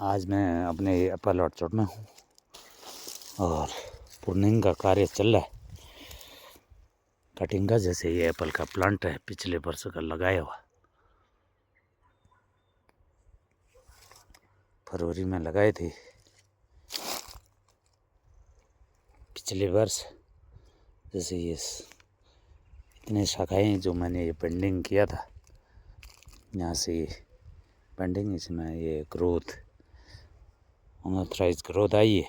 आज मैं अपने एप्पल ऑर्चर्ड में हूँ और प्रूनिंग का कार्य चल रहा है। कटिंग का, जैसे ये एप्पल का प्लांट है पिछले वर्ष का लगाया हुआ, फरवरी में लगाए थे पिछले वर्ष। जैसे ये इतने शाखाएं जो मैंने ये बेंडिंग किया था, यहाँ से ये बेंडिंग, इसमें ये ग्रोथ अनऑथराइज ग्रोथ आई है,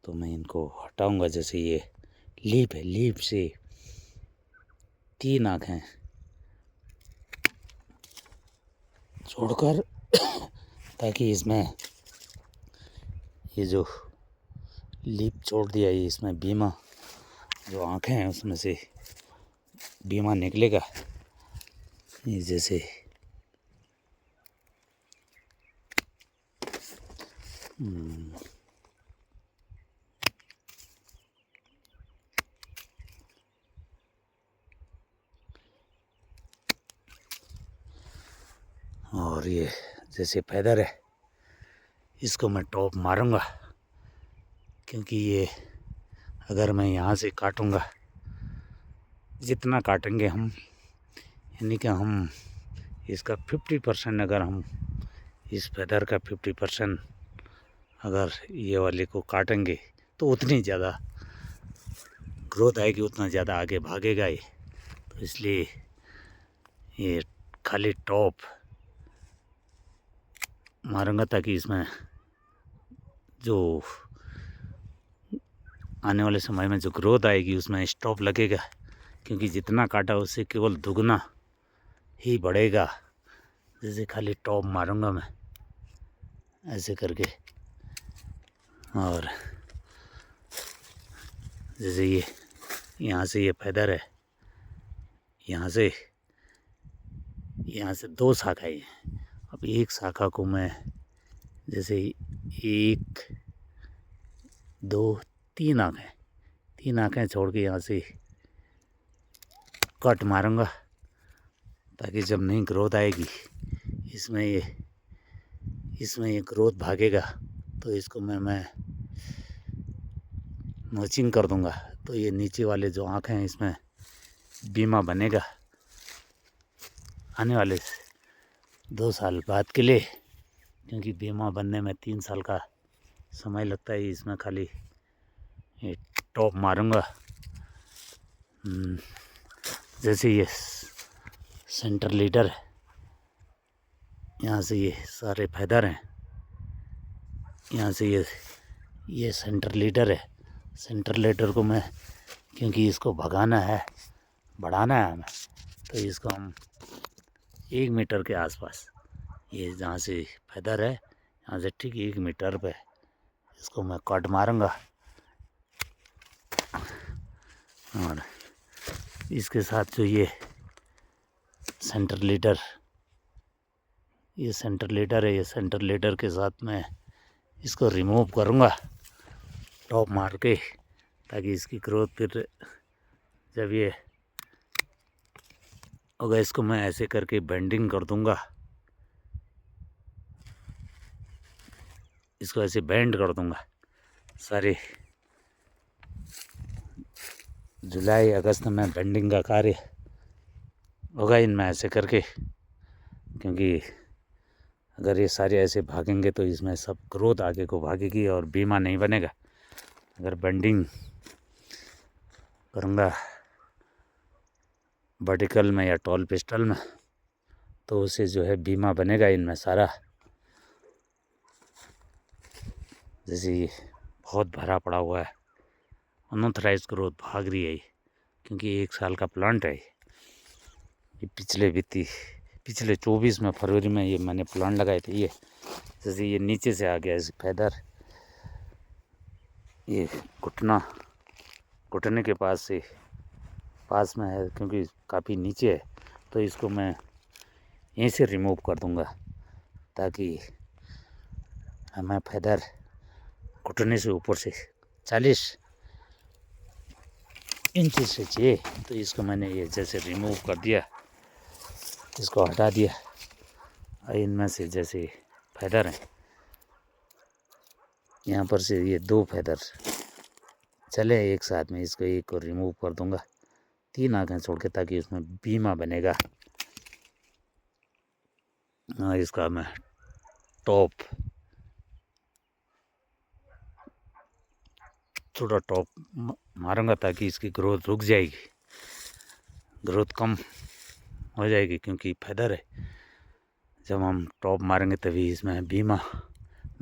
तो मैं इनको हटाऊंगा। जैसे ये लीफ है, लीफ से 3 आँखें छोड़कर ताकि इसमें ये जो लीफ छोड़ दिया, ये इसमें बीमा जो आँखें हैं उसमें से बीमा निकलेगा। ये जैसे और ये जैसे फैदर है, इसको मैं टॉप मारूंगा, क्योंकि ये अगर मैं यहाँ से काटूंगा, जितना काटेंगे हम, यानी कि हम इसका 50% अगर हम इस फैदर का 50% अगर ये वाले को काटेंगे तो उतनी ज़्यादा ग्रोथ आएगी, उतना ज़्यादा आगे भागेगा ये। तो इसलिए ये खाली टॉप मारूंगा ताकि इसमें जो आने वाले समय में जो ग्रोथ आएगी उसमें स्टॉप लगेगा, क्योंकि जितना काटा उससे केवल दुगना ही बढ़ेगा। जैसे खाली टॉप मारूंगा मैं ऐसे करके, और जैसे ये यहाँ से ये फैदर है, यहाँ से 2 शाखाएं हैं। अब एक शाखा को मैं जैसे 1 2 3 आँखें छोड़ के यहाँ से कट मारूंगा, ताकि जब नई ग्रोथ आएगी इसमें ये ग्रोथ भागेगा, तो इसको मैं नोचिंग कर दूंगा। तो ये नीचे वाले जो आँखें हैं इसमें बीमा बनेगा आने वाले 2 साल बाद के लिए, क्योंकि बीमा बनने में 3 साल का समय लगता है। इसमें खाली ये टॉप मारूंगा। जैसे ये सेंटर लीडर है, यहाँ से ये सारे फैदर हैं, यहाँ से ये सेंटर लीडर है। सेंटर लीडर को मैं, क्योंकि इसको भगाना है, बढ़ाना है हमें, तो इसको हम 1 मीटर के आसपास, ये जहाँ से फैदर है यहाँ से ठीक 1 मीटर पे इसको मैं कट मारूंगा। और इसके साथ जो ये सेंटर लीडर है, ये सेंटर लीडर के साथ मैं इसको रिमूव करूंगा टॉप मार के, ताकि इसकी ग्रोथ फिर जब ये होगा, इसको मैं ऐसे करके बेंडिंग कर दूंगा, इसको ऐसे बेंड कर दूंगा। सारे जुलाई अगस्त में बेंडिंग का कार्य होगा इनमें ऐसे करके, क्योंकि अगर ये सारे ऐसे भागेंगे तो इसमें सब ग्रोथ आगे को भागेगी और बीमा नहीं बनेगा। अगर बेंडिंग करूँगा वर्टिकल में या टॉल पिस्टल में, तो उसे जो है बीमा बनेगा इनमें सारा। जैसे ये बहुत भरा पड़ा हुआ है, अनऑथराइज ग्रोथ भाग रही है, क्योंकि 1 साल का प्लांट है ये। पिछले 24 में फरवरी में ये मैंने प्लांट लगाए थे। ये जैसे ये नीचे से आ गया ऐसे फैदर, ये घुटने के पास में है, क्योंकि काफ़ी नीचे है, तो इसको मैं यहीं से रिमूव कर दूंगा, ताकि हमें फैदर घुटने से ऊपर से 40 इंच से चाहिए। तो इसको मैंने ये जैसे रिमूव कर दिया, इसको हटा दिया। इनमें से जैसे फैदर हैं यहाँ पर से ये 2 फैदर चले एक साथ में, इसको एक को रिमूव कर दूंगा 3 आँखें छोड़ के, ताकि उसमें बीमा बनेगा। इसका मैं टॉप थोड़ा टॉप मारूंगा ताकि इसकी ग्रोथ रुक जाएगी, ग्रोथ कम हो जाएगी, क्योंकि फैदर है। जब हम टॉप मारेंगे तभी इसमें बीमा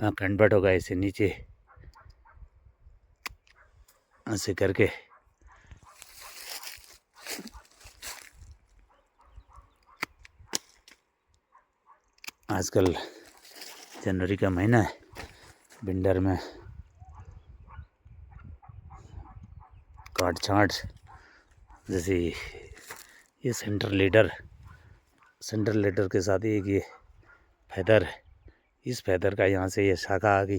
ना कन्वर्ट होगा। इसे नीचे ऐसे करके आजकल जनवरी का महीना है, विंटर में काट छाँट, जैसे ये सेंटर लीडर के साथ एक ये फैदर है। इस फैदर का यहाँ से ये शाखा आ गई,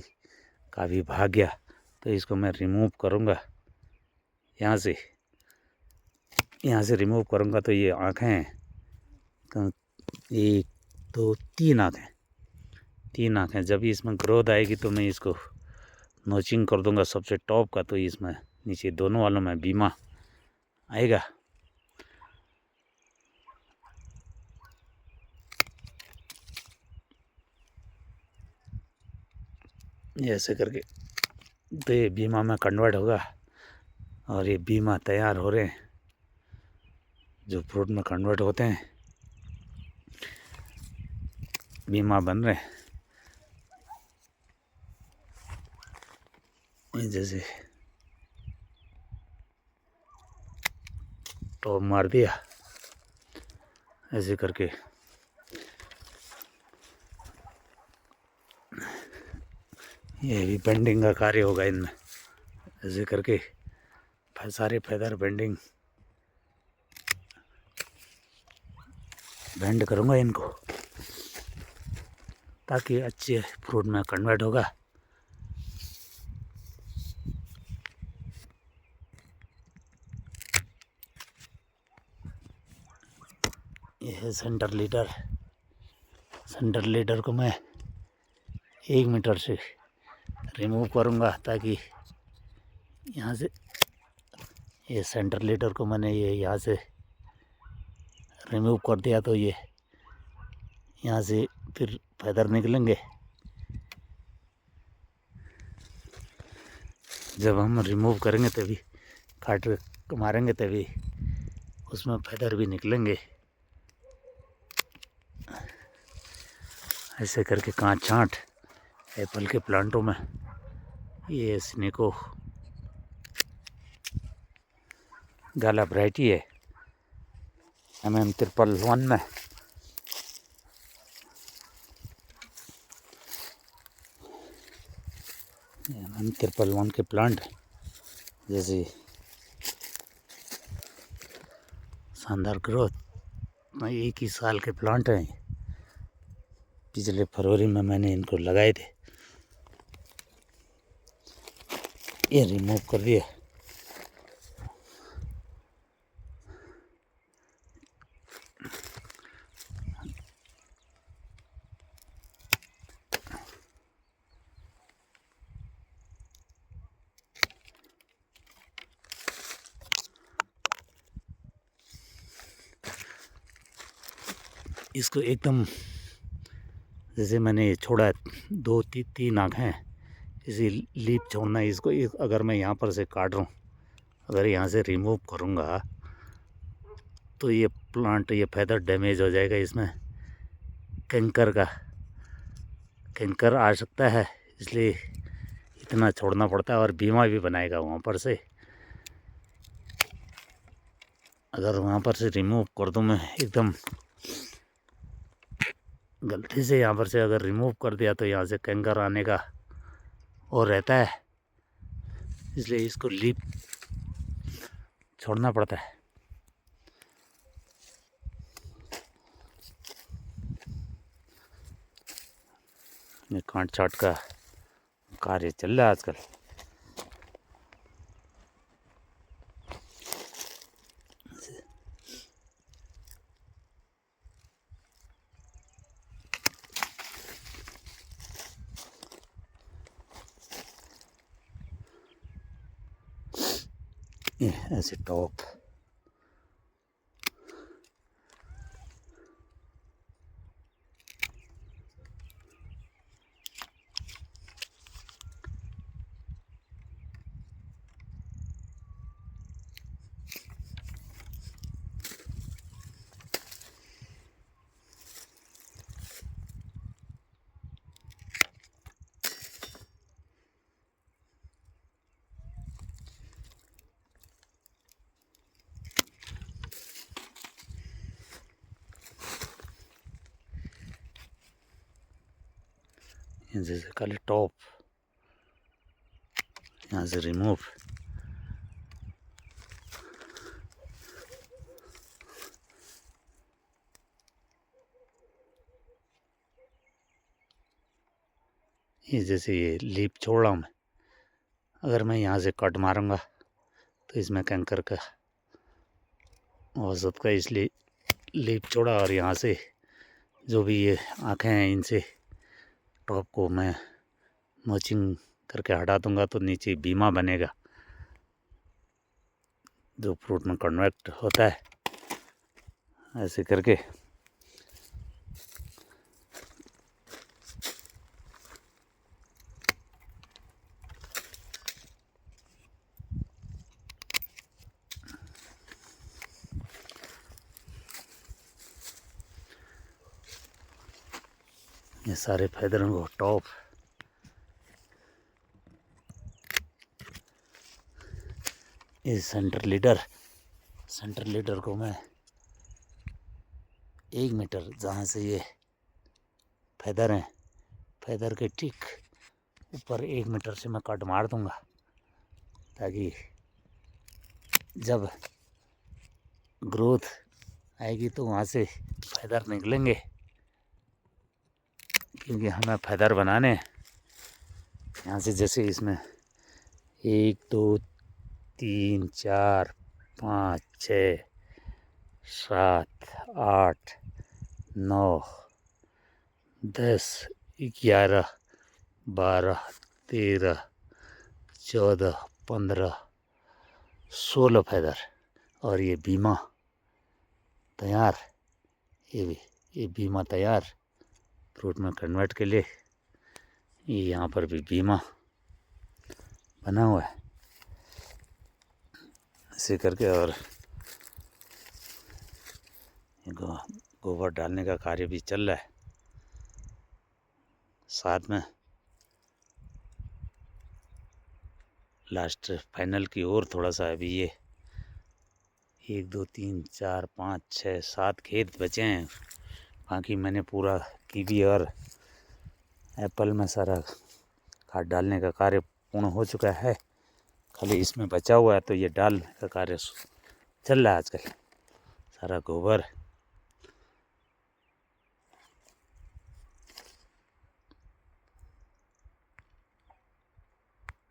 काफ़ी भाग गया, तो इसको मैं रिमूव करूँगा। यहाँ से रिमूव करूँगा तो ये आँखें 1 2 3 आँखें जब इसमें ग्रोथ आएगी तो मैं इसको नोचिंग कर दूँगा सबसे टॉप का, तो इसमें नीचे दोनों वालों में बीमा आएगा। ये ऐसे करके तो ये बीमा में कन्वर्ट होगा, और ये बीमा तैयार हो रहे हैं, जो फ्रूट में कन्वर्ट होते हैं बीमा बन रहे हैं। जैसे टॉप मार दिया, ऐसे करके ये भी बेंडिंग का कार्य होगा इनमें। ऐसे करके सारे फैदर बेंड करूँगा इनको, ताकि अच्छे फ्रूट में कन्वर्ट होगा। ये है सेंटर लीडर को मैं 1 मीटर से रिमूव करूँगा, ताकि यहाँ से ये सेंटर लीडर को मैंने ये यहाँ से रिमूव कर दिया, तो ये यहाँ से फिर फैदर निकलेंगे। जब हम रिमूव करेंगे तभी काट मारेंगे तभी उसमें फैदर भी निकलेंगे। ऐसे करके काट छाँट एप्पल के प्लांटों में ये स्नेको गाला वैरायटी है MM 1 में। MM 1 के प्लांट जैसे शानदार ग्रोथ, 1 ही साल के प्लांट हैं। पिछले फरवरी में मैंने इनको लगाए थे, ये रिमूव कर दिया। इसको एकदम जैसे मैंने छोड़ा 2-3 आँखें, इसी लीप छोड़ना है इसको। अगर मैं यहाँ पर से काट रहा हूँ, अगर यहाँ से रिमूव करूँगा तो ये प्लांट ये फैदर डैमेज हो जाएगा। इसमें कैंकर आ सकता है, इसलिए इतना छोड़ना पड़ता है, और बीमा भी बनाएगा वहाँ पर से। अगर वहाँ पर से रिमूव कर दूँ मैं एकदम गलती से, यहाँ पर से अगर रिमूव कर दिया तो यहाँ से कैंकर आने का और रहता है, इसलिए इसको लीप छोड़ना पड़ता है। ये काट छाट का कार्य चल रहा है आजकल। ये ऐसे टॉप जैसे खाली टॉप यहाँ से रिमूव। ये जैसे ये लीप छोड़ रहा हूँ मैं, अगर मैं यहाँ से कट मारूंगा तो इसमें कैंकर का औसत का इसलिए लीप छोड़ा, और यहाँ से जो भी ये आँखें हैं इनसे टॉप को मैं मचिंग करके हटा दूंगा तो नीचे बीमा बनेगा जो फ्रूट में कन्वर्ट होता है। ऐसे करके ये सारे फैदरों को टॉप इस सेंटर लीडर को मैं 1 मीटर जहाँ से ये फैदर हैं, फैदर के ठीक ऊपर 1 मीटर से मैं कट मार दूंगा ताकि जब ग्रोथ आएगी तो वहाँ से फैदर निकलेंगे, क्योंकि हमें फैदर बनाने यहाँ से जैसे इसमें 1 2 3 4 5 6 7 8 9 10 11 12 13 14 15 16 फैदर और ये बीमा तैयार। ये बीमा तैयार फ्रूट में कन्वर्ट के लिए। ये यहाँ पर भी बीमा बना हुआ है ऐसे करके। और गोबर डालने का कार्य भी चल रहा है साथ में। लास्ट फाइनल की ओर थोड़ा सा अभी ये 1 2 3 4 5 6 7 खेत बचे हैं, बाकी मैंने पूरा कीवी और एप्पल में सारा खाद डालने का कार्य पूर्ण हो चुका है। खाली इसमें बचा हुआ है तो ये डालने का कार्य चल रहा है आजकल। सारा गोबर